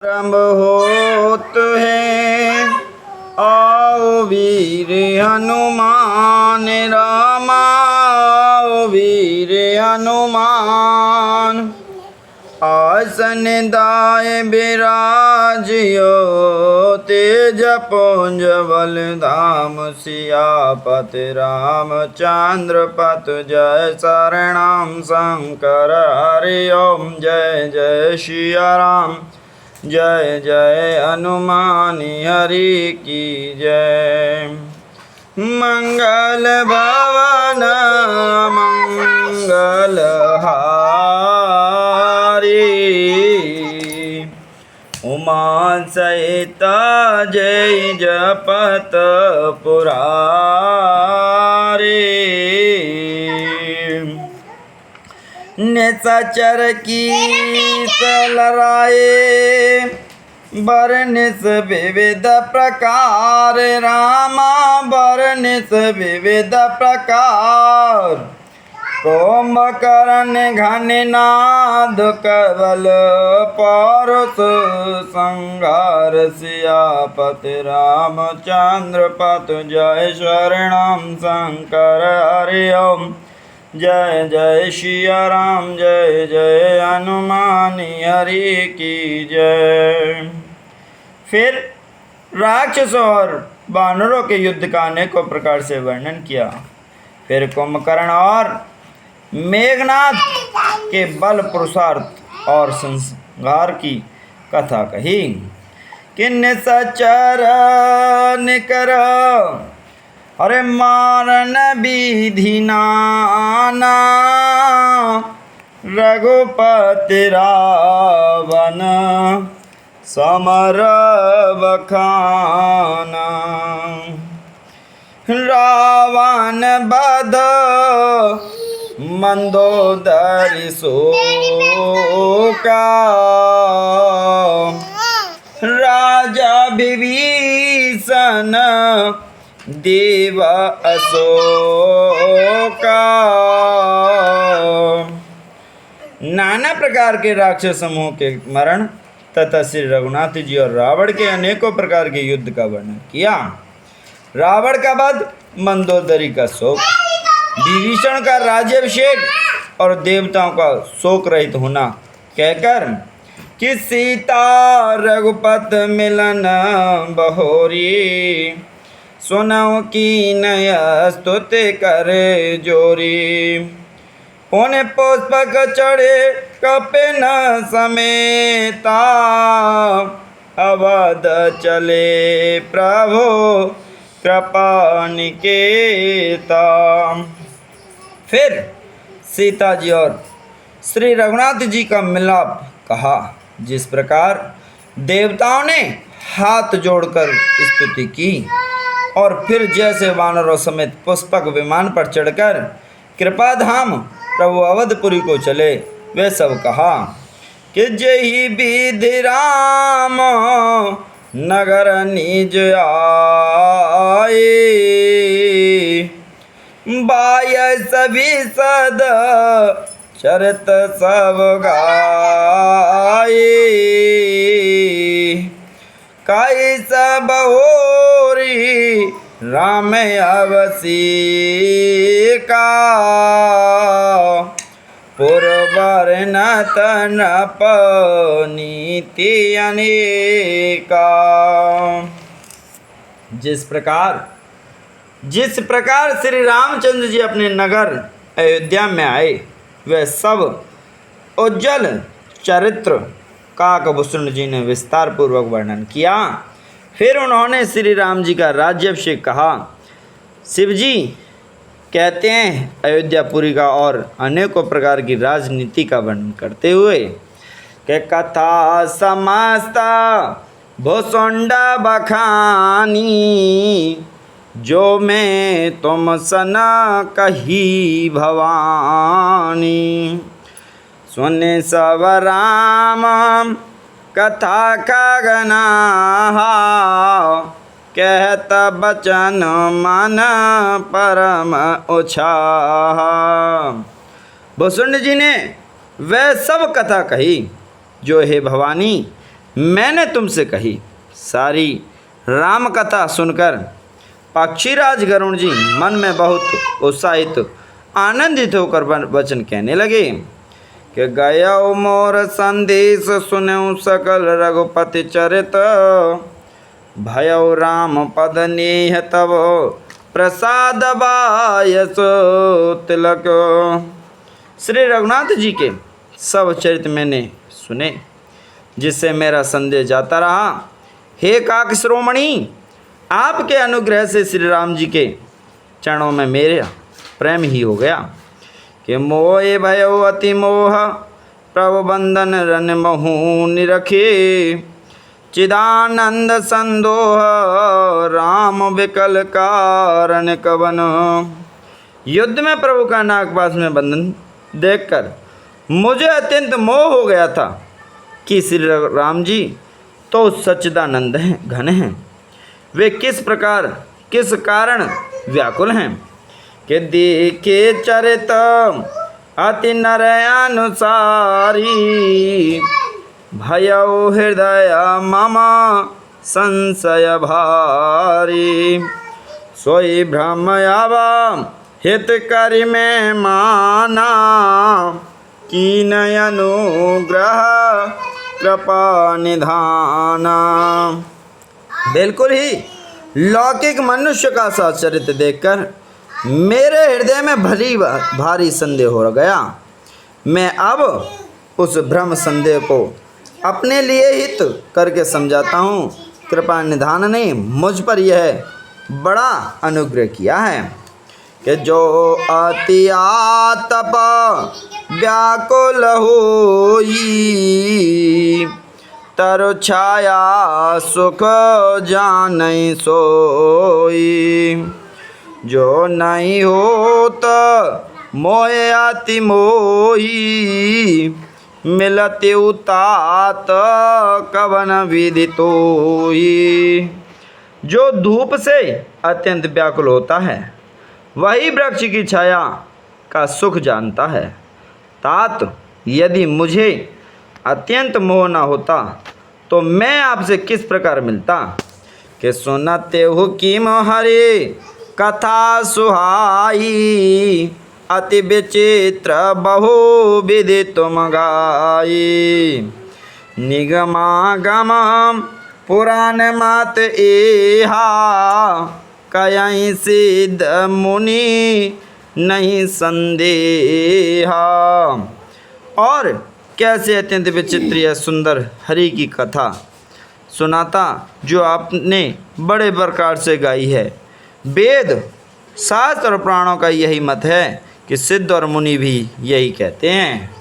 आरंभ होत है। आओ वीर हनुमान राम, आओ वीर हनुमान। आसन दाय विराजियो, तेज पुंज बल धाम। सियापति रामचंद्र पत जय, शरणम शंकर हरि ओम। जय जय सिया राम, जय जय हनुमान हरि की जय। मंगल भवन मंगल हारी, उमा सहित जय जपत पुरारी। निसचर की लराए, बरनिस विविध प्रकार। रामा बरनिस विविध प्रकार। कुंभकर्ण घननाद कवल, पौरुष संहार। सियापति रामचंद्र पत जय, शरणम शंकर हरि ओम। जय जय सिया राम, जय जय हनुमान हरि की जय। फिर राक्षसों और वानरों के युद्ध का अनेकों प्रकार से वर्णन किया। फिर कुंभकर्ण और मेघनाद के बल पुरुषार्थ और संहार की कथा कही। कि निसचर निकर, अरे मारन विधि नाना। रघुपति रावण समर बखाना। रावण बध मंदोदरी शोका। राजा विभीषण देव अशोका। नाना प्रकार के राक्षस समूह के मरण तथा श्री रघुनाथ जी और रावण के अनेकों प्रकार के युद्ध का वर्णन किया। रावण का वध, मंदोदरी का शोक, विभीषण का राज्याभिषेक और देवताओं का शोक रहित होना कहकर कि सीता रघुपत मिलन बहोरी। सुनौ की नय स्तुति करे जोरी। पुण्य पुष्पक चढ़े कपिन समेता। अवध चले प्रभु कृपा निकेता। फिर सीता जी और श्री रघुनाथ जी का मिलाप कहा। जिस प्रकार देवताओं ने हाथ जोड़कर स्तुति की और फिर जैसे वानरों समेत पुष्पक विमान पर चढ़कर कृपाधाम प्रभु अवधपुरी को चले, वे सब कहा कि जय विधि राम नगर निज आए। बाय सभी सद चरित सब गाए। काई सब होरी राम अवसी का। पुरवर नतन नीति अनेका। जिस प्रकार श्री रामचंद्र जी अपने नगर अयोध्या में आए, वह सब उज्जवल चरित्र काकभूषण जी ने विस्तार पूर्वक वर्णन किया। फिर उन्होंने श्री राम जी का राज्याभिषेक कहा। शिव जी कहते हैं अयोध्यापुरी का और अनेकों प्रकार की राजनीति का वर्णन करते हुए कि कथा समस्त भुसुंड बखानी। जो मैं तुम सन कही भवानी। सुने सब राम कथा का गना। कहत बचन मन परम उछाह। भुसुंड जी ने वह सब कथा कही जो हे भवानी मैंने तुमसे कही। सारी राम कथा सुनकर पक्षीराज गरुण जी मन में बहुत उत्साहित आनंदित होकर वचन कहने लगे कि गयो मोर संदेश सुनऊ सकल रघुपति चरित, भयौ राम पद नेह तब प्रसाद बायसो तिलक। श्री रघुनाथ जी के सब चरित्र मैंने सुने, जिससे मेरा संदेश जाता रहा। हे काक शिरोमणि, आपके अनुग्रह से श्री राम जी के चरणों में मेरा प्रेम ही हो गया कि मोहे भयो अति मोह, प्रभु बंधन रन महु निरखे, चिदानंद संदोह राम विकल कारण कवन। युद्ध में प्रभु का नागपाश में बंधन देखकर मुझे अत्यंत मोह हो गया था कि श्री राम जी तो सच्चिदानंद हैं, घन हैं। वे किस प्रकार किस कारण व्याकुल हैं कि देखे चरित अति नर अनुसारी, भयौ हृदय मम संशय भारी, सोई भ्रम आवा हित करि में माना, कीन अनुग्रह कृपा निधाना। बिल्कुल ही लौकिक मनुष्य का सा चरित्र देखकर मेरे हृदय में भली भारी संदेह हो गया। मैं अब उस भ्रम संदेह को अपने लिए हित करके समझाता हूँ। कृपा निधान ने मुझ पर यह बड़ा अनुग्रह किया है कि जो अति आतप व्याकुल होई, तरु छाया सुख जानई सोई, जो नहीं होत मोहे अति मोही, मिलते उतात कवन विधि तोई। जो धूप से अत्यंत व्याकुल होता है वही वृक्ष की छाया का सुख जानता है। तात यदि मुझे अत्यंत मोह न होता तो मैं आपसे किस प्रकार मिलता कि सुनते हो कि हरे कथा सुहाई, अति विचित्र बहु विधि तुम गाई, निगमागम पुराण मत एहा, कहीं सिद्ध मुनि नहीं संदेहा। और कैसे अत्यंत विचित्र या सुंदर हरि की कथा सुनाता जो आपने बड़े प्रकार से गाई है। वेद शास्त्र और प्राणों का यही मत है कि सिद्ध और मुनि भी यही कहते हैं।